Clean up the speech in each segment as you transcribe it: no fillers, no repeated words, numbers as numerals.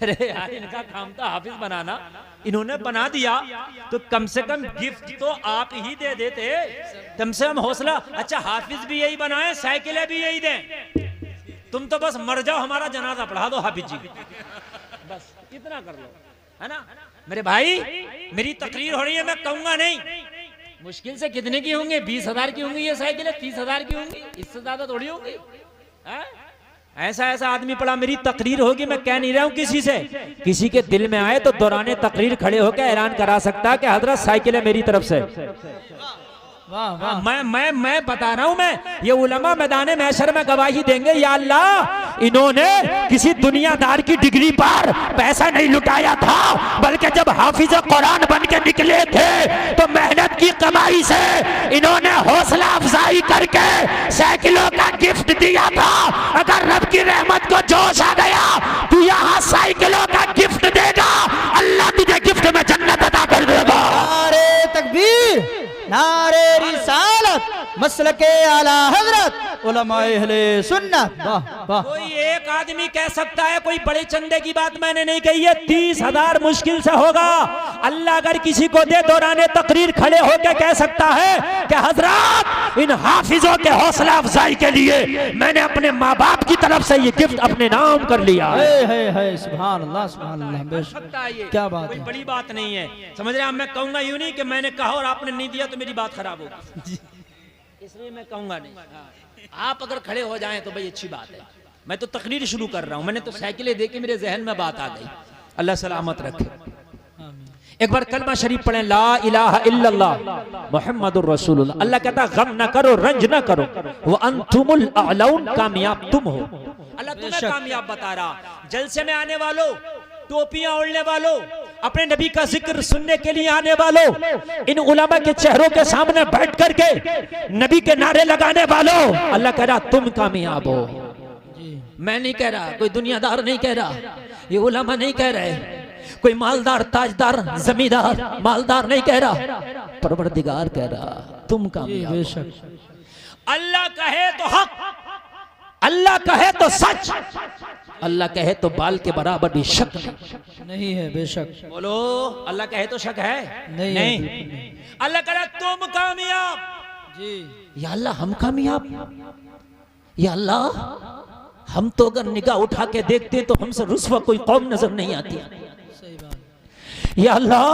अरे यार इनका काम था हाफिज बनाना, इन्होंने बना दिया तो कम से कम गिफ्ट तो आप ही दे देते, कम से कम हौसला। अच्छा हाफिज भी यही बनाए, साइकिलें भी यही दें, तुम तो बस मर जाओ, हमारा जनाजा पढ़ा दो हाफिज जी, बस इतना कर लो, है ना। मेरे भाई मेरी तकरीर हो रही है, मैं कहूंगा नहीं, मुश्किल से कितने की होंगे, 20,000 की होंगी ये साइकिलें, 30,000 की होंगी, इससे ज्यादा थोड़ी होंगी। ऐसा ऐसा आदमी पड़ा, मेरी तकरीर होगी, मैं कह नहीं रहा हूं किसी से, किसी के दिल में आए तो दौराने तकरीर खड़े होकर ऐलान करा सकता है कि हजरत साइकिल है मेरी तरफ से। वाह वाह। मैं बता रहा हूं, मैं ये उलमा मैदाने महशर में गवाही देंगे, या अल्लाह इन्होंने किसी दुनियादार की डिग्री पर पैसा नहीं लुटाया था, बल्कि जब हाफिज कुरान बन के निकले थे तो मेहनत की कमाई से इन्होंने हौसला अफजाई करके साइकिलों का गिफ्ट दिया था। अगर रब की रहमत को जोश आ गया तू यहाँ साइकिलों का गिफ्ट देगा, अल्लाह तुझे गिफ्ट में जन्नत अता कर देगा। नारे तकबीर, नारे रिसालत, मसलके आला हजरत उलमाए अहले सुन्नत। वाह वाह। कोई एक आदमी कह सकता है, कोई बड़े चंदे की बात मैंने नहीं कही है, 30,000 मुश्किल से होगा। अल्लाह अगर किसी को दे, दौराने तकरीर खड़े होकर कह सकता है कि हजरत इन हाफिजों के हौसला अफजाई के लिए मैंने अपने माँ बाप की तरफ से ये गिफ्ट अपने नाम कर लिया है। सुभान अल्लाह, सुभान अल्लाह। क्या बात, कोई बड़ी बात नहीं है, समझ रहे हैं। मैं कहूंगा यूं नहीं कि मैंने कहा और आपने नहीं दिया तो मेरी बात खराब होगी, इसलिए मैं कहूंगा नहीं। आप अगर खड़े हो जाएं तो भाई अच्छी बात है। मैं तो तकरीर शुरू कर रहा हूं, मैंने तो साइकिलें देख के मेरे जहन में बात आ गई। अल्लाह सलामत रखे। एक बार कलमा शरीफ पढ़ें, ला इलाहा इल्लल्लाह मुहम्मदुर रसूलुल्लाह। अल्लाह कहता गम न करो, रंज न करो, वो अंतुमुल अअलौन, कामयाब तुम हो। अल्लाह तुम्हें कामयाब बता रहा। जलसे में आने वालों, टोपियां ओढ़ने वालों, अपने नबी का जिक्र सुनने के लिए आने वालों, इन उलमा के चेहरों के सामने बैठ करके नबी के नारे लगाने वालों, अल्लाह कह रहा तुम कामयाब हो। मैं नहीं कह रहा, कोई दुनियादार नहीं कह रहा, ये उलमा नहीं कह रहे, कोई मालदार ताजदार जमींदार मालदार नहीं कह रहा, परवरदिगार कह रहा तुम कामयाब हो। अल्लाह कहे तो हक, अल्लाह कहे तो सच, अल्लाह कहे तो बाल के बराबर भी शक नहीं है। बेशक बोलो, अल्लाह कहे तो शक है नहीं। अल्लाह कह रहा तुम कामयाब जी। या अल्लाह हम कामयाब, या अल्लाह हम तो अगर निगाह उठा के देखते हैं तो हमसे रुस्वा कोई कौम नजर नहीं आती। सही बात। या अल्लाह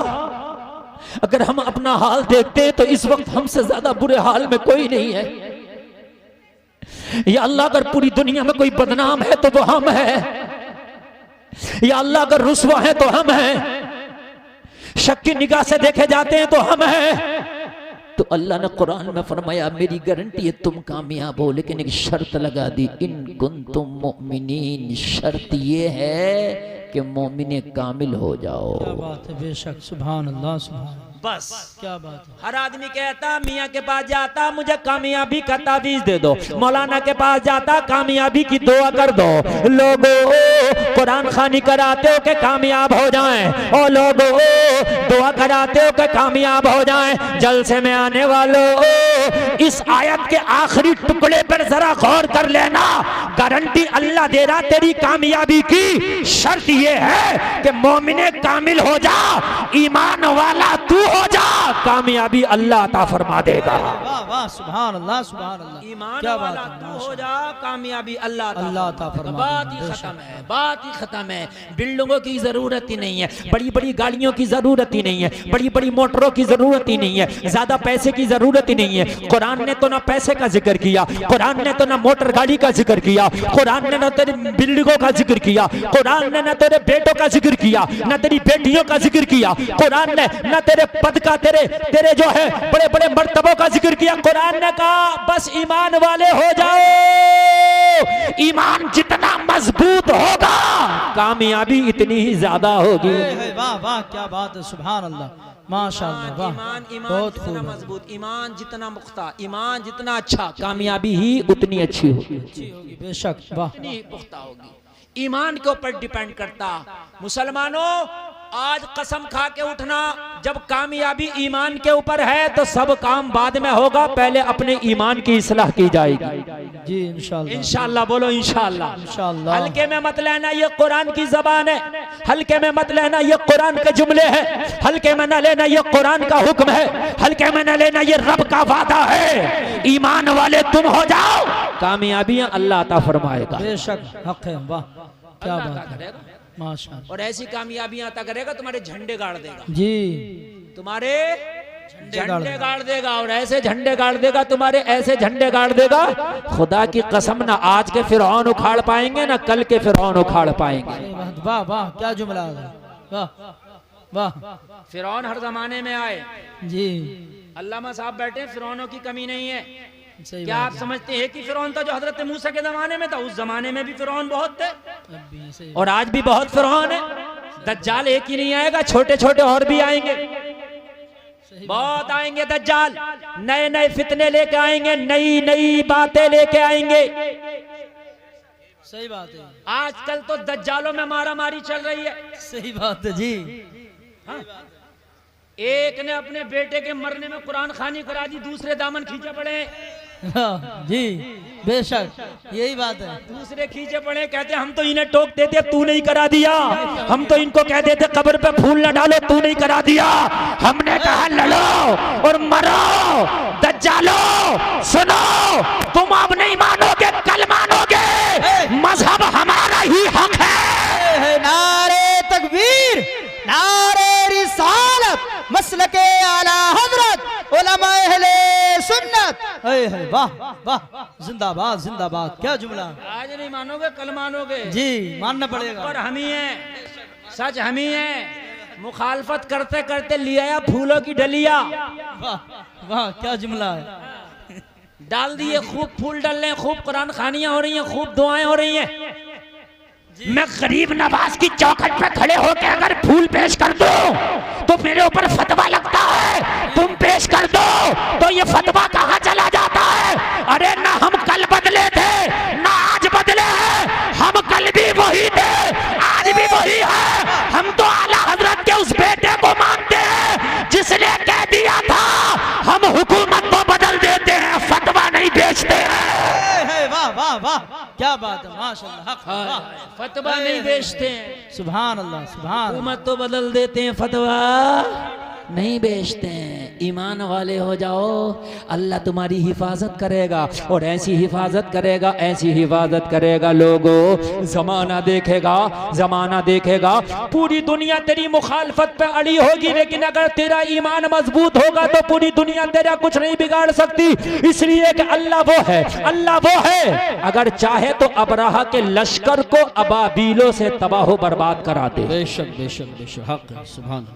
अगर हम अपना हाल देखते हैं तो इस वक्त हमसे ज्यादा बुरे हाल में कोई नहीं है। या अल्लाह अगर पूरी दुनिया में कोई बदनाम है तो वो हम है। या अल्लाह अगर रुस्वा है तो हम हैं, शक की निगाह से देखे जाते हैं तो हम हैं। तो अल्लाह ने कुरान में फरमाया मेरी गारंटी है तुम कामयाब हो, लेकिन एक शर्त लगा दी, इन कुंतुम मुमिनीन, शर्त ये है कि मोमिने कामिल हो जाओ। क्या बात है। बेशक सुभान अल्लाह, सुभान। बस क्या बात है। हर आदमी कहता मियाँ के पास जाता मुझे कामयाबी का तावीज दे दो, मौलाना के पास जाता कामयाबी की दुआ कर दो, लोगों कुरान खानी कराते हो के कामयाब हो जाएं, और लोगों दुआ कराते हो के कामयाब हो जाएं। जलसे में आने वालों इस आयत के आखिरी टुकड़े पर जरा गौर कर लेना, गारंटी अल्लाह दे रहा तेरी कामयाबी की। शर्त यह है कि मोमिने कामिल हो जा, ईमान वाला तू हो जा, कामयाबी अल्लाह अता फरमा देगा। वाह वाह, सुभान अल्लाह, सुभान अल्लाह। ईमान क्या वाला बात है। तू हो जा, कामयाबी अल्लाह अता फरमा। बात ही खत्म है, बात ही खत्म है। बिल्डिंगों की जरूरत ही नहीं है, बड़ी बड़ी गाड़ियों की जरूरत ही नहीं है, बड़ी बड़ी मोटरों की जरूरत ही नहीं है, ज्यादा पैसे की जरूरत ही नहीं है। कुरान ने तो ना पैसे का जिक्र किया, कुरान ने तो ना मोटर गाड़ी का जिक्र किया, कुरान ने ना तेरी बिल्डिंगों का जिक्र किया, कुरान ने ना तेरे बेटों का जिक्र किया, ना तेरी बेटियों का जिक्र किया, कुरान ने ना तेरे पद का, तेरे जो है बड़े बड़े मर्तबों का जिक्र किया। कुरान ने कहा बस ईमान वाले हो जाओ, ईमान जितना मजबूत होगा कामयाबी इतनी ही ज्यादा होगी। वाह वाह, क्या बात है। सुभान अल्लाह, माशाअल्लाह। ईमान बहुत जितना खूब। मजबूत, ईमान जितना मुख्ता, ईमान जितना अच्छा, कामयाबी ही उतनी अच्छी होगी। बेशक वाह। इतनी पुख्ता होगी। ईमान के ऊपर डिपेंड करता। मुसलमानों आज कसम खा के उठना जब कामयाबी ईमान के ऊपर है तो सब काम बाद में होगा, पहले अपने ईमान की इस्लाह की जाएगी। जी इंशाअल्लाह। इंशाअल्लाह बोलो इंशाअल्लाह। इंशाअल्लाह। हल्के में मत लेना, ये कुरान की जबान है। हल्के में मत लेना, ये कुरान के जुमले हैं। हल्के में न लेना, ये कुरान का हुक्म है। हल्के में न लेना, ये रब का वादा है। ईमान वाले तुम हो जाओ, कामयाबियां अल्लाह अता फरमाएगा। बेशक हक है। वाह क्या अल्लाह बात अता है। करेगा माशाअल्लाह। और ऐसी कामयाबियां अता करेगा, तुम्हारे झंडे गाड़ देगा, जी तुम्हारे गाड़ झंडे गाड़ देगा। और ऐसे झंडे गाड़ देगा, तुम्हारे ऐसे झंडे गाड़ देगा, खुदा की कसम ना आज के फिरौन उखाड़ पाएंगे ना कल के फिरौन उखाड़ पाएंगे। वाह वाह क्या जुमला है। वाह वाह। फिरौन हर जमाने में आए। जी अल्लामा साहब बैठे, फिरौनों की कमी नहीं है। सही क्या आप बात समझते हैं कि फिरौन था जो हजरत मूसा के जमाने में था? उस जमाने में भी फिरौन बहुत थे है। अब भी सही और आज भी बहुत फिरौन है। दज्जाल एक ही नहीं आएगा, छोटे छोटे और भी आएंगे, बहुत आएंगे दज्जाल। नए नए फितने लेके आएंगे, नई नई बातें लेके आएंगे। सही बात है। आजकल तो दज्जालों में मारा मारी चल रही है। सही बात है जी। हाँ? एक ने अपने बेटे के मरने में कुरान खानी करा दी, दूसरे दामन खींचे पड़े। हाँ, जी बेशक यही बात है। दूसरे खींचे पड़े, कहते हम तो इन्हें टोक देते, तू नहीं करा दिया। हम तो इनको कह देते कब्र पे फूल न डालो, तू नहीं करा दिया। हमने कहा लड़ो और मरो। दज्जालो सुनो, तुम अब नहीं मानोगे, कल मानोगे। मजहब हमारा ही हक है। नारे तकबीर, नारे रिसालत, मसलके आला हजरत, उलमा अहले सुन्नत। वाह वाह, जिंदाबाद जिंदाबाद। क्या जुमला। आज नहीं मानोगे, कल मानोगे। जी मानना पड़ेगा। पर हम ही है, सच हम ही है। मुखालफत करते करते लिया फूलों की डलिया। वाह वाह क्या जुमला है। डाल दिए, खूब फूल डल रहे हैं, खूब कुरान खानियां हो रही हैं, खूब दुआएं हो रही हैं। मैं गरीब नवाज की चौखट पे खड़े होकर अगर फूल पेश कर दो तो मेरे ऊपर फतवा लगता है। तुम पेश कर दो तो ये फतवा कहाँ चला जाता है? अरे ना हम कल बदले थे ना आज बदले हैं, हम कल भी वही थे, आज भी वही है। हम तो आला हजरत के उस बेटे को मानते हैं जिसने कह दिया था हम हुकूमत को बदल देते हैं, फतवा नहीं बेचते हैं। वाह वाह वाह क्या बात है। माशाअल्लाह हक। वाह, फतवा नहीं बेचते हैं, सुभान अल्लाह सुभान। हुकूमत तो बदल देते हैं, फतवा नहीं बेचते हैं। ईमान वाले हो जाओ, अल्लाह तुम्हारी हिफाजत करेगा और ऐसी हिफाजत करेगा, ऐसी हिफाजत करेगा। लोगों जमाना देखेगा, जमाना देखेगा, पूरी दुनिया तेरी मुखालफत पे अड़ी होगी, लेकिन अगर तेरा ईमान मजबूत होगा तो पूरी दुनिया तेरा कुछ नहीं बिगाड़ सकती। इसलिए कि अल्लाह वो है, अल्लाह वो है, अगर चाहे तो अबराहा के लश्कर को अबाबीलों से तबाह बर्बाद करा दे। बेशक बेशक बेशक हक है। सुभान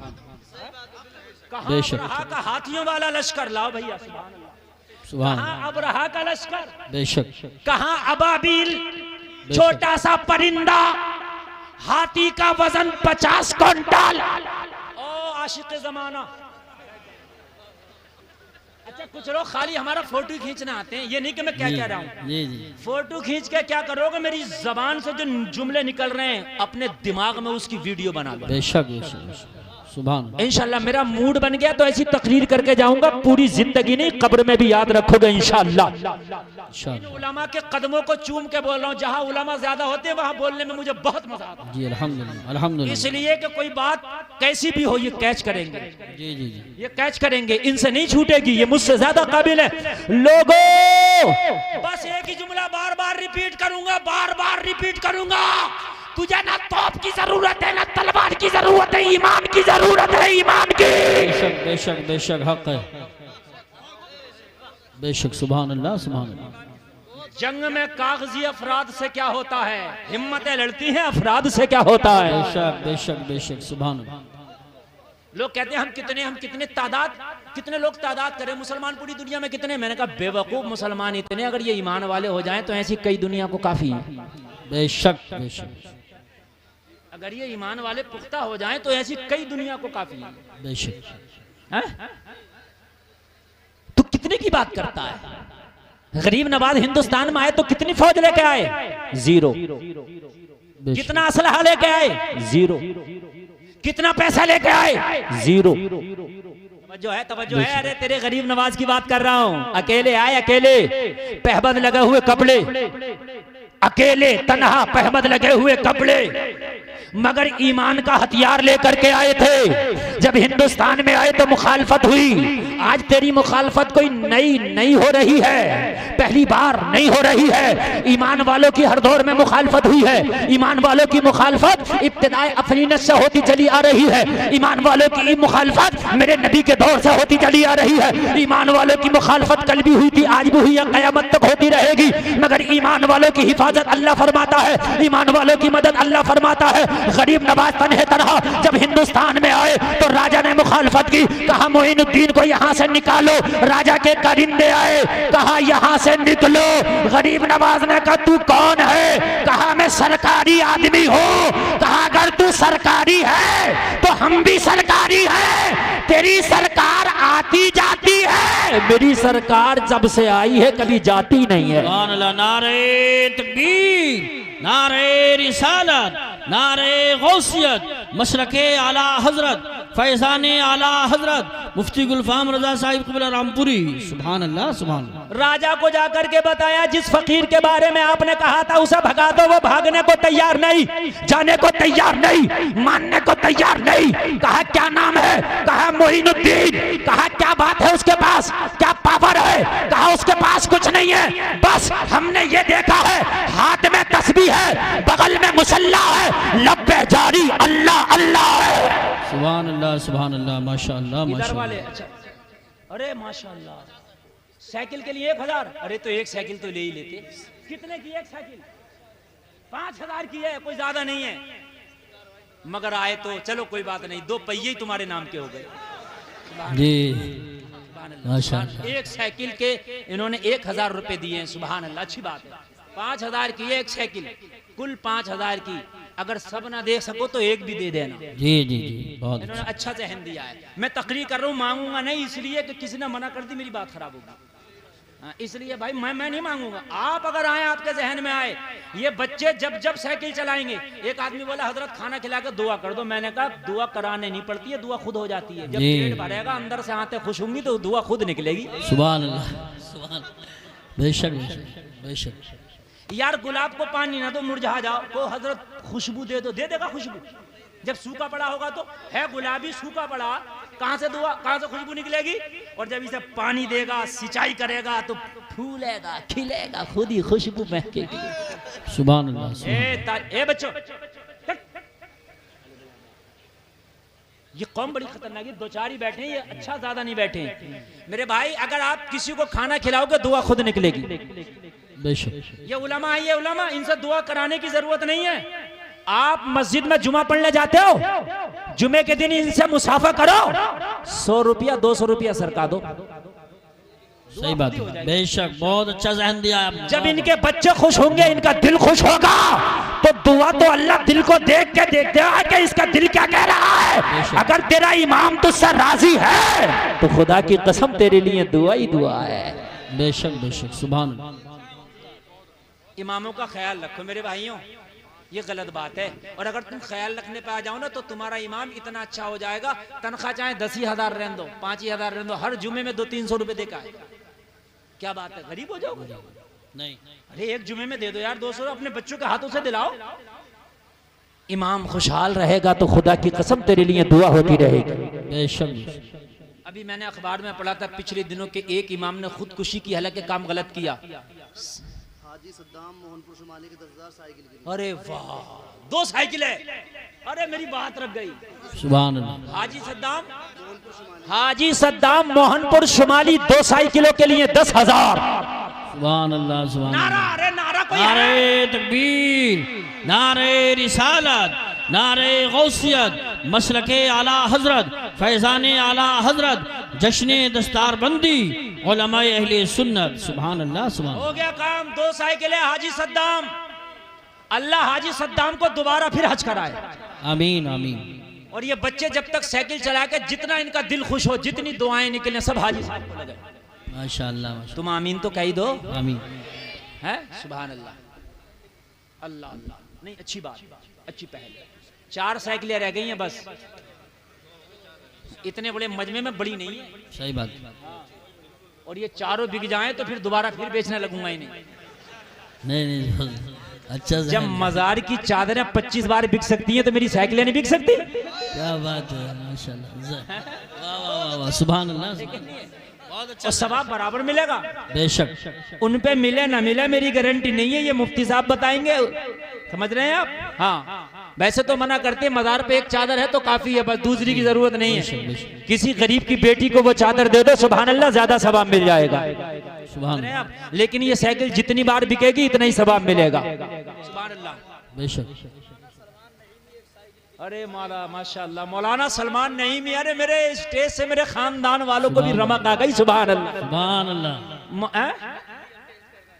बेशक का हाथियों वाला लश्कर लाओ भैया। सुभान कहाँ अबरहा का लश्कर, बेशक। कहाँ अबाबील, छोटा सा परिंदा, हाथी का वजन 50 क्विंटल। ओ आशिक जमाना। अच्छा कुछ लोग खाली हमारा फोटो खींचना आते हैं, ये नहीं कि मैं क्या कह रहा हूँ। जी जी। फोटो खींच के क्या करोगे? मेरी जबान से जो जुमले निकल रहे हैं अपने दिमाग में उसकी वीडियो बना लो। बेशक बेशक सुभान। इंशाल्लाह मेरा मूड बन गया तो ऐसी तकरीर करके जाऊंगा, पूरी जिंदगी नहीं कब्र में भी याद रखोगे इंशाल्लाह। इन उलमा के कदमों को चूम के बोल रहा हूँ, जहाँ उलमा ज्यादा होते हैं वहाँ बोलने में मुझे बहुत मजा आता है। जी अल्हम्दुलिल्लाह अल्हम्दुलिल्लाह। इसलिए कि कोई बात कैसी भी हो ये कैच करेंगे। जी जी जी। ये कैच करेंगे, इनसे नहीं छूटेगी, ये मुझसे ज्यादा काबिल है। लोगों बस एक ही जुमला बार बार रिपीट करूंगा, बार बार रिपीट करूंगा। तुझे ना तोप की जरूरत है, ना तलवार की जरूरत है, ईमान की जरूरत है, ईमान की। बेशक बेशक बेशक हक है। बेशक सुभान अल्लाह सुभान अल्लाह। जंग में कागजी अफराद से क्या होता है, हिम्मतें लड़ती हैं अफराद से क्या होता है। बेशक बेशक बेशक सुभान अल्लाह। लोग कहते हैं हम कितने तादाद, कितने लोग तादाद करें, मुसलमान पूरी दुनिया में कितने? मैंने कहा बेवकूफ मुसलमान इतने, अगर ये ईमान वाले हो जाएं तो ऐसी कई दुनिया को काफी है। बेशक बेशक। अगर ये ईमान वाले पुख्ता हो जाएं तो ऐसी कई दुनिया को काफी है। बेशक। तो कितने की बात करता है? गरीब नवाज हिंदुस्तान में आए तो कितनी फौज लेके आए? 0। कितना असलहा लेके आए? 0। कितना पैसा लेके आए? जीरो। तवज्जो है। अरे तेरे गरीब नवाज की बात कर रहा हूं। अकेले आए, अकेले पहबद लगे हुए कपड़े, अकेले तन्हा पहबद लगे हुए कपड़े, मगर ईमान का हथियार लेकर के आए थे। जब हिंदुस्तान में आए तो मुखालफत हुई। आज तेरी मुखालफत कोई नई नहीं हो रही है, पहली बार नहीं हो रही है। ईमान वालों की हर दौर में मुखालफत हुई है। ईमान वालों की मुखालफत इब्तिदाए अफनीनत से होती चली आ रही है। ईमान वालों की मुखालफत मेरे नबी के दौर से होती चली आ रही है। ईमान वालों की मुखालफत कल भी हुई थी, आज भी हुई है, क़यामत तक होती रहेगी। मगर ईमान वालों की हिफाजत अल्लाह फरमाता है, ईमान वालों की मदद अल्लाह फरमाता है। गरीब नवाज तन्हे तन्हा जब हिंदुस्तान में आए तो राजा ने मुखालफत की, कहा मोइनुद्दीन को यहाँ से निकालो। राजा के कारिंदे आए, कहा यहाँ से निकलो। गरीब नवाज ने कहा तू कौन है? कहा मैं सरकारी आदमी हूँ। कहा अगर तू सरकारी है तो हम भी सरकारी है। तेरी सरकार आती जाती है, मेरी सरकार जब से आई है कभी जाती नहीं है। नारे तकबीर, नारे रिसालत, नारे गौसियत, मशरके आला हजरत, फैजाने आला हजरत मुफ्ती गुलफाम रजा साहिब क़िबला रामपुरी। सुभान अल्लाह, सुभान अल्लाह। राजा को जाकर के बताया जिस फकीर के बारे में आपने कहा था उसे भगा दो। वो भागने को तैयार नहीं, जाने को तैयार नहीं, मानने को तैयार नहीं। कहा क्या नाम है? कहा मोइनुद्दीन। कहा क्या बात है उसके पास, क्या पावर है? कहा उसके पास कुछ नहीं है, बस हमने ये देखा है हाथ में तस्बीह है, बगल में मुसल्ला है, लब्बे जारी अल्लाह अल्लाह है। सुभान अल्लाह, सुभान अल्लाह, माशाअल्लाह, माशाअल्लाह। अच्छा, अरे माशाअल्लाह, साइकिल के लिए 1000। अरे तो एक साइकिल तो ले ही लेते। कितने की एक साइकिल? 5000 की है, कोई ज्यादा नहीं है। मगर आए तो चलो कोई बात नहीं, 2 पहिए ही तुम्हारे नाम के हो गए जी, माशाअल्लाह। एक साइकिल के इन्होंने 1000 रुपए दिए हैं। सुभान अल्लाह, अच्छी बात है। 5000 की एक साइकिल, कुल 5000 की। अगर सब ना दे सको तो एक भी दे देना। जी जी जी, बहुत इन्होंने अच्छा जहन दिया है। मैं तकरीर कर रहा हूँ, मांगूंगा नहीं इसलिए कि किसी ने मना कर दी मेरी बात खराब होगी। इसलिए भाई मैं नहीं मांगूंगा। आप अगर आए, आपके जहन में आए, ये बच्चे जब जब साइकिल चलाएंगे, एक आदमी बोला हजरत खाना खिला के दुआ कर दो। मैंने कहा दुआ कराने नहीं पड़ती है, दुआ खुद हो जाती है। जब पेट भरेगा, अंदर से आते खुश होंगी तो दुआ खुद निकलेगी। सुभान अल्लाह, सुभान, बेशक बेशक बेशक। यार गुलाब को पानी ना दो, मुरझा जाओ, को हजरत खुशबू दे दो, दे देगा खुशबू। जब सूखा पड़ा होगा तो है गुलाबी, सूखा पड़ा, कहां से दुआ, कहां से खुशबू निकलेगी? और जब इसे पानी देगा, सिंचाई करेगा तो फूलेगा, खिलेगा, खुद ही खुशबू महकेगी। सुभान अल्लाह। ए बच्चों, ये कौम बड़ी खतरनाक है। 2-4 ही बैठे हैं, ये अच्छा ज्यादा नहीं बैठे हैं। मेरे भाई अगर आप किसी को खाना खिलाओगे दुआ खुद निकलेगी। ये उलमा है, ये उलमा, इनसे दुआ कराने की जरूरत नहीं है। आप मस्जिद में जुमा पढ़ने जाते हो, जुमे के दिन इनसे मुसाफा करो, 100 रुपया 200 रुपया सरका दो। सही बात है, बेशक, बहुत अच्छा जहन दिया आपने। जब इनके बच्चे खुश होंगे, इनका दिल खुश होगा, तो दुआ तो अल्लाह दिल को देख के देखते हैं कि इसका दिल क्या कह रहा है। अगर तेरा इमाम तुझसे राजी है तो खुदा की कसम तेरे लिए दुआ ही दुआ है। बेशक बेशक, सुभान। इमामों का ख्याल रखो मेरे भाइयों, ये गलत बात है। और अगर तुम ख्याल रखने पे आ जाओ ना तो तुम्हारा इमाम इतना अच्छा हो जाएगा, तनख्वाह चाहे 10,000 रहने दो, 5,000 रहने दो, हर जुमे में 200-300 रुपए देकर आएगा। क्या बात है, गरीब हो जाओगे? नहीं, अरे एक जुमे में दे दो यार 200, अपने बच्चों के हाथों से दिलाओ। इमाम खुशहाल रहेगा तो खुदा की कसम तेरे लिए दुआ होती रहेगी। बेशक। अभी मैंने अखबार में पढ़ा था पिछले दिनों के एक इमाम ने खुदकुशी की, हालांकि काम गलत किया। हाजी सद्दाम मोहनपुर शुमाली की 10,000 साइकिल गिरी। अरे वाह, 2 साइकिल है। अरे मेरी बात रख गई। सुभान अल्लाह। हाजी सद्दाम मोहनपुर शुमाली 2 साइकिलों के लिए 10,000। सुभान अल्लाह, सुभान अल्लाह। नारा, अरे नारा कोई नारे तकबीर, नारे रिसालत, नारे गौसियत, मसलके आला हजरत, फैजाने आला हजरत, जश्ने दस्तारबंदी, उलमाए अहले सुन्नत। सुभान अल्लाह, सुभान। हो गया काम। 2 साइकिल है हाजी सद्दाम। अल्लाह हाजी सद्दाम को दोबारा फिर हज कराए। आमीन आमीन। और ये बच्चे जब तक साइकिल चला के जितना इनका दिल खुश हो, जितनी दुआएं निकले, सब हाजी साहब को लगे। माशाअल्लाह, तुम आमीन तो कही दो। आमीन। है सुभान अल्लाह, अल्लाह अल्लाह। नहीं अच्छी बात, अच्छी पहल। 4 साइकिलें रह गई हैं बस, इतने बड़े मजमे में बड़ी नहीं है। सही बात। और ये चारों बिक जाएं तो फिर दोबारा फिर बेचने लगूंगा इन्हें। नहीं अच्छा जब मजार की चादरें 25 बार बिक सकती हैं तो मेरी साइकिलें नहीं बिक सकती? क्या बात है, माशाल्लाह, वाह वाह वाह, सुभान अल्लाह, बहुत अच्छा। और सवाब बराबर मिलेगा बेशक। उन पे मिले ना मिले मेरी गारंटी नहीं है, ये मुफ्ती साहब बताएंगे। समझ रहे हैं आप? हाँ, वैसे तो मना करते हैं, मजार पे एक चादर है तो काफी है, बस दूसरी की जरूरत नहीं है। किसी गरीब की बेटी को वो चादर दे दो, सुभान अल्लाह, ज्यादा सवाब मिल जाएगा। सुभान आप, लेकिन ये साइकिल जितनी बार बिकेगी इतना ही सवाब मिलेगा। सुभान अल्लाह, बेशक। अरे मौला माशाअल्लाह, मौलाना सलमान नहीं मियां ने मेरे स्टेज से मेरे खानदान वालों को भी रमक आ गई। सुभान अल्लाह, सुभान अल्लाह।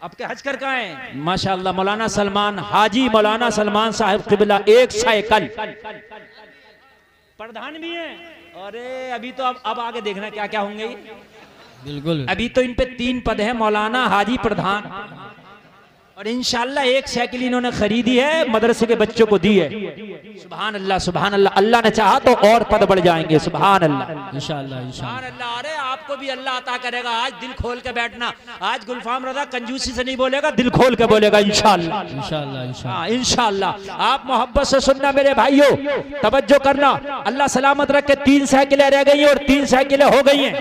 अब क्या हज कर कहाँ है? माशाअल्लाह, मौलाना सलमान, हाजी मौलाना सलमान साहब क़िबला, एक साइकिल प्रधान भी हैं। अरे अभी तो अब आगे देखना क्या क्या होंगे। बिल्कुल, अभी तो इन पे 3 पद है, मौलाना, हाजी, प्रधान। और इंशाअल्लाह एक साइकिल इन्होंने खरीदी है, मदरसे के बच्चों को दी है। सुभान अल्लाह, सुभान अल्लाह। अल्लाह ने चाहा तो और पद बढ़ जाएंगे। सुभान अल्लाह, इंशाअल्लाह, सुभान अल्लाह। अरे आपको भी अल्लाह अता करेगा। आज दिल खोल के बैठना, आज गुलफाम रजा कंजूसी से नहीं बोलेगा, दिल खोल के बोलेगा इंशाअल्लाह, इंशाअल्लाह, इंशाअल्लाह, इंशाअल्लाह। आप मोहब्बत से सुनना मेरे भाइयों, तवज्जो करना। अल्लाह सलामत रखे। 3 साइकिलें रह गई और 3 साइकिलें हो गई हैं,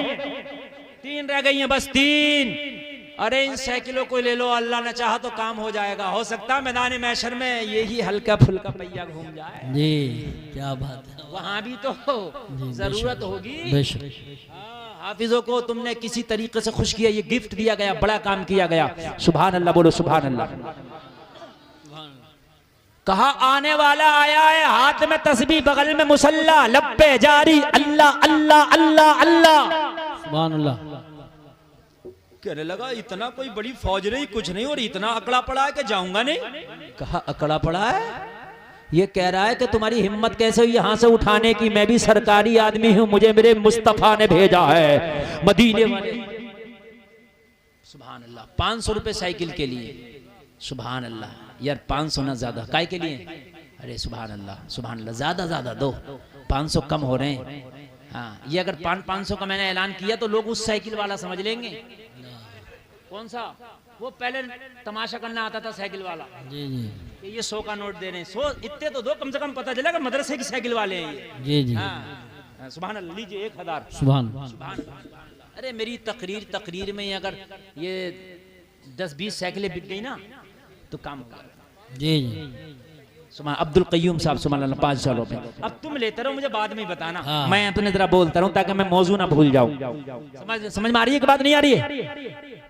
3 रह गई हैं, बस 3। अरे इन साइकिलों को ले लो, अल्लाह ने चाहा तो काम हो जाएगा। हो सकता है मैदान महशर में यही हल्का फुल्का पहिया घूम जाए। जी, क्या बात है, वहां भी तो जरूरत होगी। बेशक। हाफिजों को तुमने किसी तरीके से खुश किया, ये गिफ्ट दिया गया, बड़ा काम किया गया। सुभान अल्लाह, बोलो सुभान अल्लाह। कहा आने वाला आया है, हाथ में तस्बीह, बगल में मुसल्ला, लब पे जारी अल्लाह अल्लाह अल्लाह अल्लाह। सुभान अल्लाह। कहने लगा इतना कोई बड़ी फौज नहीं, कुछ नहीं, और इतना अकड़ा पड़ा है कि जाऊंगा नहीं। कहा अकड़ा पड़ा है? ये कह रहा है कि तुम्हारी हिम्मत कैसे हुई यहाँ से उठाने की? मैं भी सरकारी आदमी हूँ, मुझे मेरे मुस्तफा ने भेजा है मदीने वाले। सुभान अल्लाह। 500 रुपए साइकिल के लिए। सुभान अल्लाह। यार 500 ना ज्यादा, काय के लिए? अरे सुभान अल्लाह, सुभान अल्लाह, ज्यादा ज्यादा दो, 500 कम हो रहे हैं। हाँ, ये अगर 500 का मैंने ऐलान किया तो लोग उस साइकिल वाला समझ लेंगे। कौन सा? वो पहले तमाशा करना आता था साइकिल वाला। जी जी, कि ये 100 का नोट दे रहे हैं, 100 इतने तो दो, कम से कम पता चलेगा मदरसे की साइकिल वाले हैं ये। जी जी, हाँ, सुभान अल्लाह। लीजिए 1000। सुभान। अरे मेरी तकरीर में अगर ये 10-20 साइकिलें बिक गई ना तो काम कर। जी जी, सुभान अब्दुल कय्यूम साहब, सुभान अल्लाह, 500 रुपए। अब तुम लेते रहो, मुझे बाद में ही बताना। हाँ। मैं अपने जरा बोलता रहूं ताकि मैं मौजू ना भूल जाऊं। समझ में आ रही है कि बात नहीं आ रही है?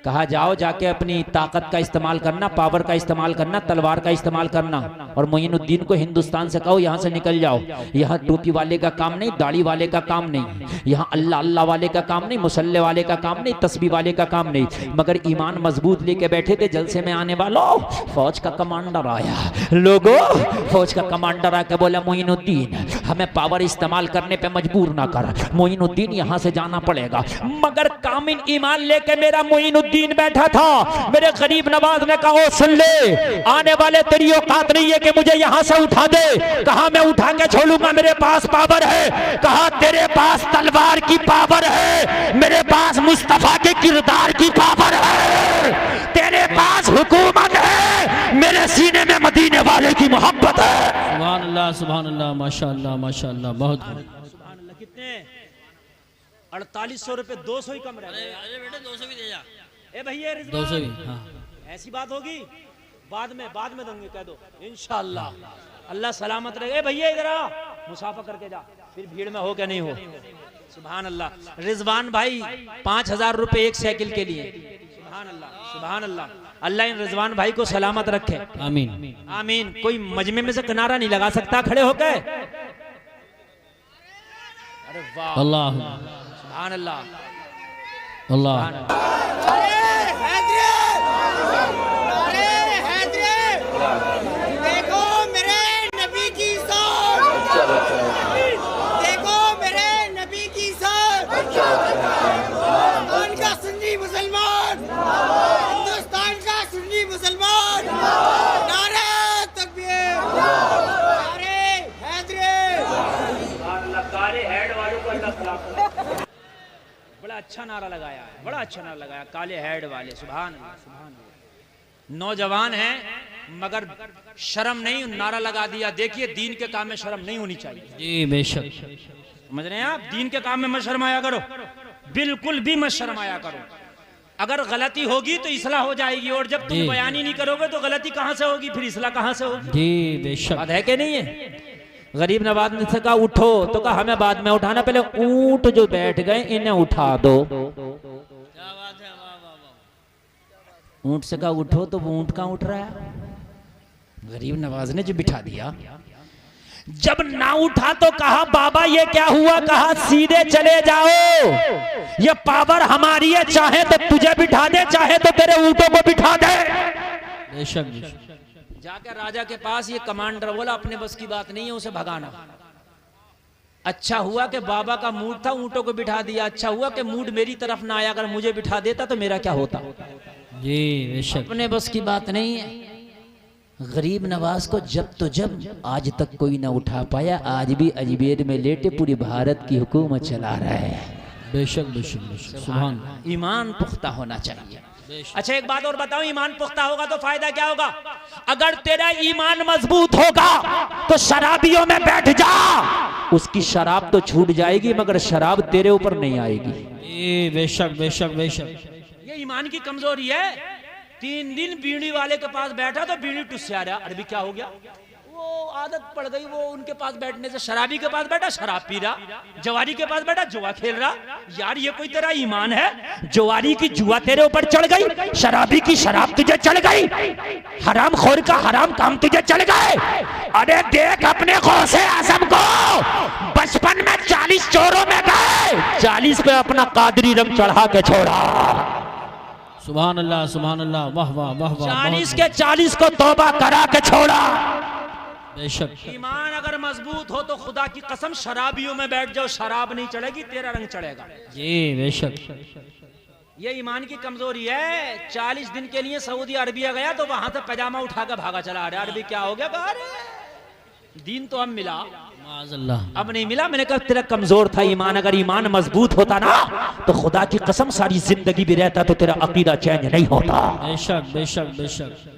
कहा जाओ जाके अपनी ताकत का इस्तेमाल करना, पावर का इस्तेमाल करना, तलवार का इस्तेमाल करना, और मोइनुद्दीन को हिंदुस्तान से कहो यहाँ से निकल जाओ। यहाँ टोपी वाले का काम नहीं, दाढ़ी वाले का काम नहीं, यहाँ अल्लाह अल्लाह वाले का काम नहीं, मुसल्ले वाले का काम नहीं, तस्बीह वाले का काम नहीं, मगर ईमान मजबूत लेके बैठे थे। जलसे में आने वालों, फौज का कमांडर आया। लोगों, फौज का कमांडर आके बोला मोइनुद्दीन हमें पावर इस्तेमाल करने पे मजबूर ना कर, मोइनुद्दीन यहाँ से जाना पड़ेगा। मगर कामिल ईमान लेके मेरा मोइनुद्दीन बैठा था। मेरे गरीब नवाज ने कहा सुन ले, आने वाले तेरी औकात नहीं है कि मुझे यहाँ से उठा दे। कहा मैं उठा के छोड़ूंगा, मेरे पास पावर है। कहा तेरे पास तलवार की पावर है, मेरे पास मुस्तफा के किरदार की पावर है। तेरे पास हुकूमत है, मेरे सीने में मदीने वाले की मोहब्बत है। सुभान अल्लाह, सुभान अल्लाह, माशाअल्लाह, माशाअल्लाह, बहुत। सुभान अल्लाह। कितने? 4800 रुपए, 200 ही कम रह गए। अरे बेटे 200 भी दे जा। ए भैया 200 भी, हाँ। ऐसी बात होगी बाद में दूंगी, कह दो इंशाअल्लाह। अल्लाह सलामत रहे। ए भैया इधर आ, मुसाफा करके जा, फिर भीड़ में हो क्या नहीं हो। सुभान अल्लाह। रिजवान भाई 5000 रुपए एक साइकिल के लिए। सुभान अल्लाह, सुभान अल्लाह। अल्लाह इन रिजवान भाई को सलामत रखे। आमीन, आमीन। कोई मजमे में से किनारा नहीं लगा सकता खड़े होकर। अरे वाह, अल्लाह, सुभान अल्लाह, अल्लाह। देखो मेरे नबी की शान, देखो मेरे नबी की शान। हिंदुस्तान का सुन्नी मुसलमान, हिंदुस्तान का सुन्नी मुसलमान। नारे तकबीर, नारे अच्छा नारा लगाया है, बड़ा अच्छा नारा लगाया, काले हेड वाले, सुभान अल्लाह, सुभान अल्लाह। नौजवान हैं मगर शर्म नहीं, नारा लगा दिया। देखिए दीन के काम में शर्म नहीं होनी चाहिए। जी बेशक, समझ रहे हैं आप? दीन के काम में मत शर्माया करो, बिल्कुल भी मत शर्माया करो। अगर गलती होगी तो इस्लाह हो जाएगी, और जब तुम बयान ही नहीं करोगे तो गलती कहां से होगी, फिर इस्लाह कहां से होगी? जी बेशक, बात है कि नहीं है? गरीब नवाज ने से कहा उठो, तो कहा हमें बाद में उठाना, पहले ऊंट जो बैठ गए इन्हें उठा दो। ऊंट से कहा उठो, तो वो ऊंट कहां उठ रहा है? गरीब नवाज ने जो बिठा दिया। जब ना उठा तो कहा बाबा ये क्या हुआ? कहा सीधे चले जाओ, ये पावर हमारी है, चाहे तो तुझे बिठा दे, चाहे तो तेरे ऊंटों को बिठा दे। बेशक बेशक। जाकर राजा के पास ये कमांडर बोला अपने बस की बात नहीं है उसे भगाना। अच्छा हुआ कि बाबा का मूड था, ऊंटों को बिठा दिया। अच्छा हुआ कि मूड मेरी तरफ ना आया, अगर मुझे बिठा देता तो मेरा क्या होता? जी बेशक, अपने बस की बात नहीं है। गरीब नवाज को जब आज तक कोई ना उठा पाया, आज भी अजमेर में लेटे पूरी भारत की हुकूमत चला रहा है। बेशक बेशक बेशक, सुभान। ईमान पुख्ता होना चाहिए। अच्छा एक बात और बताओ, ईमान पुख्ता होगा तो फायदा क्या होगा? अगर तेरा ईमान मजबूत होगा तो शराबियों में बैठ जा, उसकी शराब तो छूट जाएगी मगर शराब तेरे ऊपर नहीं आएगी। बेशक बेशक बेशक, ये ईमान की कमजोरी है। 3 दिन बीड़ी वाले के पास बैठा तो बीड़ी टुस्या रहा। अरे क्या हो गया? वो आदत पड़ गई, वो उनके पास बैठने से। शराबी के पास बैठा शराब पी रहा, जवारी के पास बैठा जुआ खेल रहा। यार ये कोई तेरा ईमान है? जवारी की जुआ तेरे ऊपर चढ़ गई, शराबी की शराब तुझे चढ़ गई, हराम खोर का हराम काम तुझे चढ़ गए। अरे देख अपने गौसे आज़म को, बचपन में 40 चोरों में गए, 40 पे अपना कादरी रंग चढ़ा के छोड़ा। सुभान अल्लाह, सुभान अल्लाह, वाह वाह वाह वाह। 40 के 40 को तौबा करा के छोड़ा। बेशक, ईमान अगर मजबूत हो तो खुदा की कसम शराबियों में बैठ जाओ, शराब नहीं चढ़ेगी, तेरा रंग चढ़ेगा। जी बेशक, ये ईमान की कमजोरी है। 40 दिन के लिए सऊदी अरबिया गया तो वहां से पैजामा उठाकर भागा चला। अरे अरबी क्या हो गया? अरे दीन तो अब मिला, माज़अल्लाह, अब नहीं मिला। मैंने कहा तेरा कमजोर था ईमान, अगर ईमान मजबूत होता ना तो खुदा की कसम सारी जिंदगी भी रहता तो तेरा अकीदा चेंज नहीं होता। बेशक बेशक बेशक।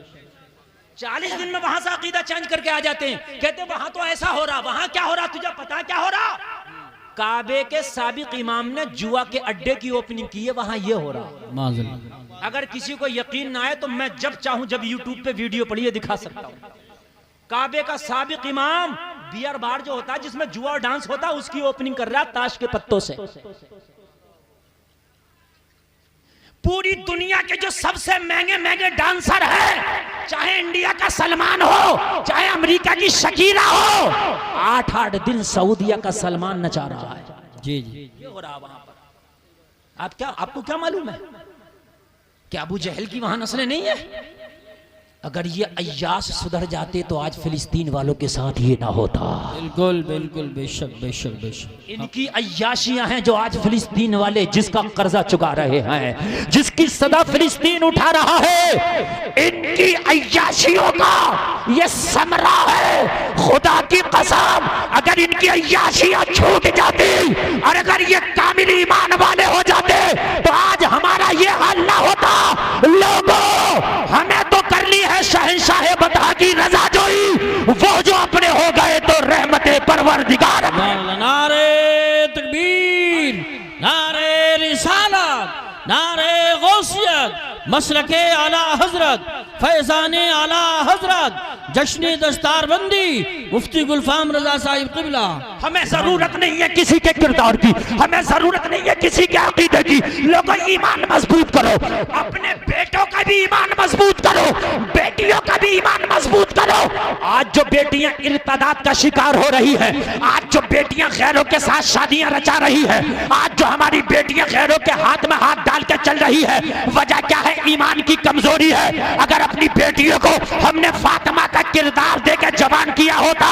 40 दिन में वहां से अकीदा चेंज करके आ जाते हैं, कहते वहां तो ऐसा हो रहा, वहां क्या हो रहा, तुझे पता क्या हो रहा? काबे के साबिक इमाम ने जुआ के अड्डे की ओपनिंग की है, वहां ये हो रहा। माज़अल्लाह, अगर किसी को यकीन ना आए तो मैं जब चाहूं जब यूट्यूब पे वीडियो पड़ी है दिखा सकता हूं। काबे का साबिक इमाम बियर बार जो होता है जिसमें जुआ और डांस होता है उसकी ओपनिंग कर रहा है ताश के पत्तों से। पूरी दुनिया के जो सबसे महंगे महंगे डांसर हैं, चाहे इंडिया का सलमान हो चाहे अमेरिका की शकीरा हो, 8-8 दिन सऊदिया का सलमान नचा रहा है। जी जी, ये हो रहा वहां पर। आपको क्या मालूम है कि अबू जहल की वहां नस्लें नहीं है? अगर ये अय्याश सुधर जाते तो आज फिलिस्तीन वालों के साथ ये ना होता। बिल्कुल बिल्कुल, बेशक बेशक बेशक। इनकी अय्याशियां हैं जो आज फिलिस्तीन वाले जिसका कर्जा चुका रहे हैं, जिसकी सदा फिलिस्तीन उठा रहा है, इनकी अय्याशियों का ये समरा है। खुदा की कसम, अगर इनकी अय्याशियां छूट जाती और अगर ये कामिल ईमान वाले हो जाते तो आज हमारा ये हाल ना होता। लोगों, हमें तो कर ली है शहंशाह बता की रजा जोई, वो जो अपने हो गए तो रहमते परवरदिगार। नारे तकबीर, नारे रिसालत, नारे गौसियत, मसलके आला हजरत, फैजाने आला हजरत, जश्न दस्तारबंदी मुफ्ती गुलफाम रजा साहिब क़िबला। हमें जरूरत नहीं है किसी के किरदार की, हमें जरूरत नहीं है किसी के अकीदे की। लोगों ईमान मजबूत करो, अपने बेटों का भी ईमान मजबूत करो, बेटियों का भी ईमान मजबूत करो। आज जो बेटियां इर्तिदाद का शिकार हो रही है, आज जो बेटियां गैरों के साथ शादियां रचा रही है, आज जो हमारी बेटियां गैरों के हाथ में हाथ डाल के चल रही है, वजह क्या है? ईमान की कमजोरी है। अगर अपनी बेटियों को हमने फातिमा का किरदार देकर जवान किया होता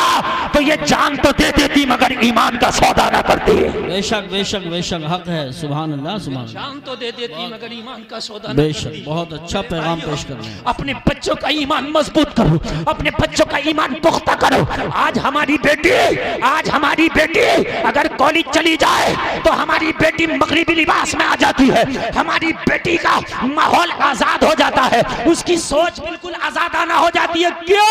तो ये जान तो दे देती मगर ईमान का सौदा ना करती। बेशक बेशक बेशक, हक है। सुभान अल्लाह, सुभान अल्लाह। जान तो दे देती मगर ईमान का सौदा ना बेशक, करती। बहुत अच्छा पैगाम पेश कर रहे हैं। अपने बच्चों का ईमान मजबूत करो, अपने बच्चों का ईमान पुख्ता करो। आज हमारी बेटी अगर कॉलेज चली जाए तो हमारी बेटी मगरिबी लिबास में आ जाती है, हमारी बेटी का माहौल आजाद हो जाता है, उसकी सोच बिल्कुल आजादाना हो जाती है। क्यों?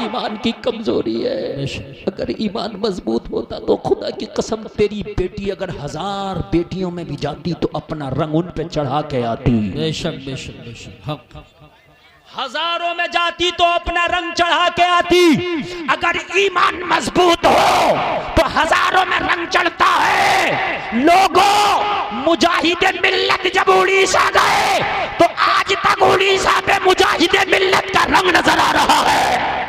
ईमान की कमजोरी है। अगर ईमान मजबूत होता तो खुदा की कसम तेरी बेटी अगर 1000 बेटियों में भी जाती तो अपना रंग उन पे चढ़ा के आती। बेशक बेशक बेशक हक। हजारों में जाती तो अपना रंग चढ़ा के आती। अगर ईमान मजबूत हो तो हजारों में रंग चढ़ता है। लोगों, मुजाहिदे मिल्लत जब उड़ीसा गए तो आज तक उड़ीसा पे मुजाहिदे मिल्लत का रंग नजर आ रहा है।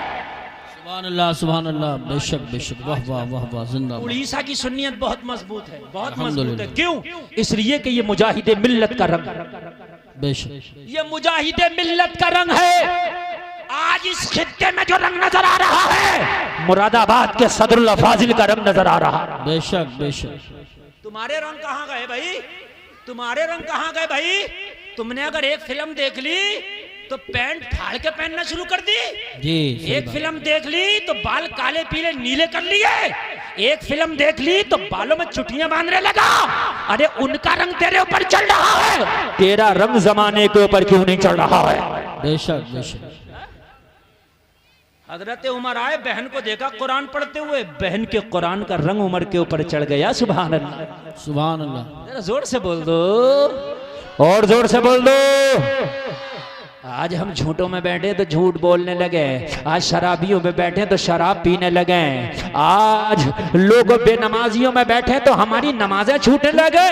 सुभान अल्लाह, बेशक बेशक, वाह वाह वाह वाह, जिंदाबाद। उड़ीसा की सुन्नियत बहुत मजबूत है, बहुत मजबूत है। अल्हम्दुलिल्लाह। क्यों? इसलिए कि ये मुजाहिदे मिल्लत का रंग, बेशक ये मुजाहिदे मिल्लत का रंग है। आज इस खित्ते में जो रंग नजर आ रहा है, मुरादाबाद के सदरुल फाजिल का रंग नजर आ रहा है। बेशक बेशक। तुम्हारे रंग कहाँ गए भाई? तुम्हारे रंग कहाँ गए भाई? तुमने अगर एक फिल्म देख ली तो पैंट फाड़ के पहनना शुरू कर दी। जी, एक फिल्म देख ली तो बाल काले पीले नीले कर लिए। एक फिल्म देख ली तो बालों में चुटियां बांधने लगा। अरे उनका रंग तेरे ऊपर चढ़ रहा है, तेरा रंग जमाने के ऊपर क्यों नहीं चढ़ रहा है? बेशक बेशक। हजरत उमर आए, बहन को देखा कुरान पढ़ते हुए, बहन के कुरान का रंग उमर के ऊपर चढ़ गया। सुभान अल्लाह, सुभान अल्लाह। जरा जोर से बोल दो, और जोर से बोल दो। आज हम झूठों में बैठे तो झूठ बोलने लगे, आज शराबियों में बैठे तो शराब पीने लगे, आज लोग बेनमाजियों में बैठे तो हमारी नमाजें छूटने लगे।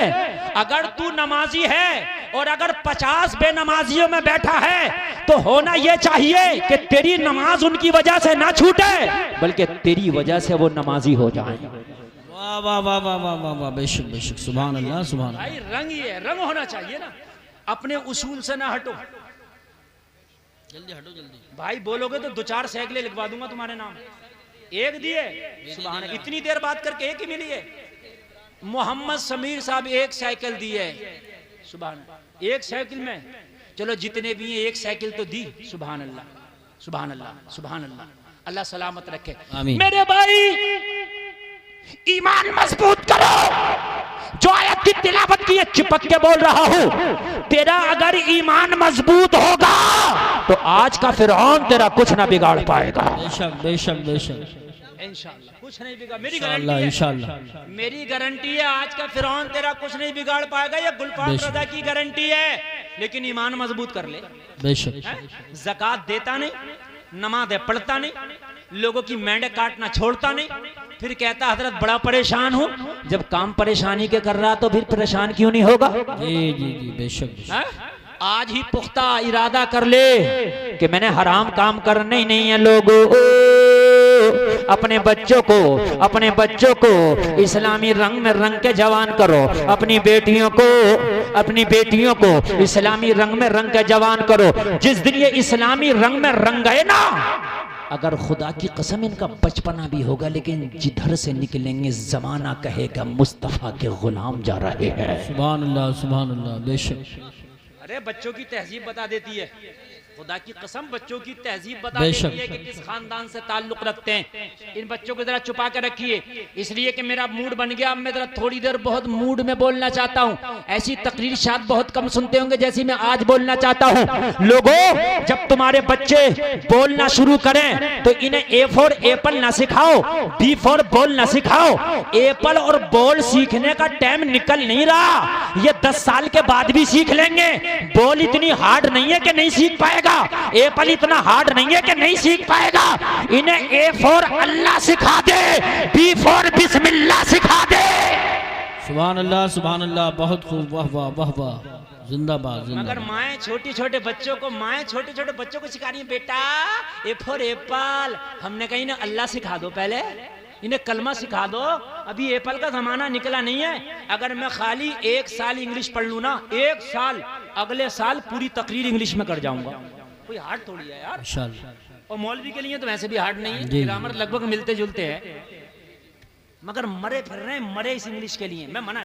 अगर तू नमाजी है और अगर 50 बेनमाजियों में बैठा है तो होना यह चाहिए कि तेरी नमाज उनकी वजह से ना छूटे, बल्कि तेरी वजह से वो नमाजी हो जाए। वाह वाह वाह वाह वाह वाह वाह, बेशक बेशक, सुभान अल्लाह सुभान अल्लाह। भाई रंग ही है, रंग होना चाहिए ना, अपने उसूल से ना हटो। जल्दी हटो जल्दी। भाई बोलोगे तो 2-4 साइकिलें लिखवा दूंगा तुम्हारे नाम। एक दिए, सुभान, इतनी देर बात करके एक ही मिली है। मोहम्मद समीर साहब एक साइकिल दी है, सुभान, एक साइकिल में। चलो जितने भी हैं एक साइकिल तो दी। सुभान अल्लाह, सुभान अल्लाह, सुभान अल्लाह, अल्लाह सलामत रखे। आमीन। मेरे भाई ईमान मजबूत करो। जो आयत की तिलावत की चिपक के बोल रहा हूं, तेरा अगर ईमान मजबूत होगा तो आज का फिरौन तेरा कुछ ना बिगाड़ पाएगा। बेशक बेशक बेशक, इंशाअल्लाह कुछ नहीं बिगाड़, मेरी इंशाअल्लाह गारंटी है, इंशाअल्लाह। मेरी गारंटी है। आज का फिरौन तेरा कुछ नहीं बिगाड़ पाएगा, ये गुलफाम बेशक। रजा की गारंटी है। लेकिन ईमान मजबूत कर ले। बेशक ज़कात देता नहीं, नमाज़ पढ़ता नहीं, लोगों की मेंढे काटना छोड़ता नहीं, फिर कहता हजरत बड़ा परेशान हूं। जब काम परेशानी के कर रहा तो फिर परेशान क्यों नहीं होगा? जी जी जी, बेशक बेशक। है? आज ही पुख्ता इरादा कर ले कि मैंने हराम काम करने ही नहीं है। लोगों, अपने बच्चों को इस्लामी रंग में रंग के जवान करो। अपनी बेटियों को इस्लामी रंग में रंग के जवान करो। जिस दिन ये इस्लामी रंग में रंग गए ना, अगर खुदा की कसम इनका बचपना भी होगा, लेकिन जिधर से निकलेंगे जमाना कहेगा मुस्तफा के गुलाम जा रहे हैं। सुभान अल्लाह, बेशक। अरे बच्चों की तहजीब बता देती है, खुदा की कसम बच्चों की तहजीब बता बेशक। देती है कि किस खानदान से ताल्लुक रखते हैं। इन बच्चों को जरा छुपा के रखिए, इसलिए कि मेरा मूड बन गया। अब मैं जरा थोड़ी देर बहुत मूड में बोलना चाहता हूँ। ऐसी तकरीर शायद बहुत कम सुनते होंगे जैसी मैं आज बोलना चाहता हूँ। लोगों, जब तुम्हारे बच्चे बोलना शुरू करें तो इन्हें ए फॉर एप्पल ना सिखाओ, बी फॉर बॉल ना सिखाओ। एप्पल और बॉल सीखने का टाइम निकल नहीं रहा, ये 10 साल के बाद भी सीख लेंगे। बॉल इतनी हार्ड नहीं है कि नहीं सीख पाएगा, एप्पल इतना हार्ड नहीं है कि नहीं सीख पाएगा। इन्हें ए फॉर अल्लाह सिखा दे, बी फॉर बिस्मिल्लाह सिखा दे। सुभान अल्लाह, बहुत खूब, वाह वाह वाह वाह, जिंदाबाद मगर जिंदाबाद। माएँ छोटे छोटे बच्चों को सिखा रही है, बेटा ए फॉर एप्पल। हमने कही ना अल्लाह सिखा दो, पहले इन्हें कलमा सिखा दो। अभी एप्पल का जमाना निकला नहीं है। अगर मैं खाली 1 साल इंग्लिश पढ़ लूं ना, 1 साल, अगले साल पूरी तकरीर इंग्लिश में कर जाऊंगा। कोई हार्ड थोड़ी है यार। इंशाअल्लाह। और मौलवी के लिए तो वैसे भी हार्ड नहीं है, जी। ग्रामर लगभग मिलते जुलते हैं, मगर मरे फिर रहे हैं, मरे इस इंग्लिश के लिए। मैं मना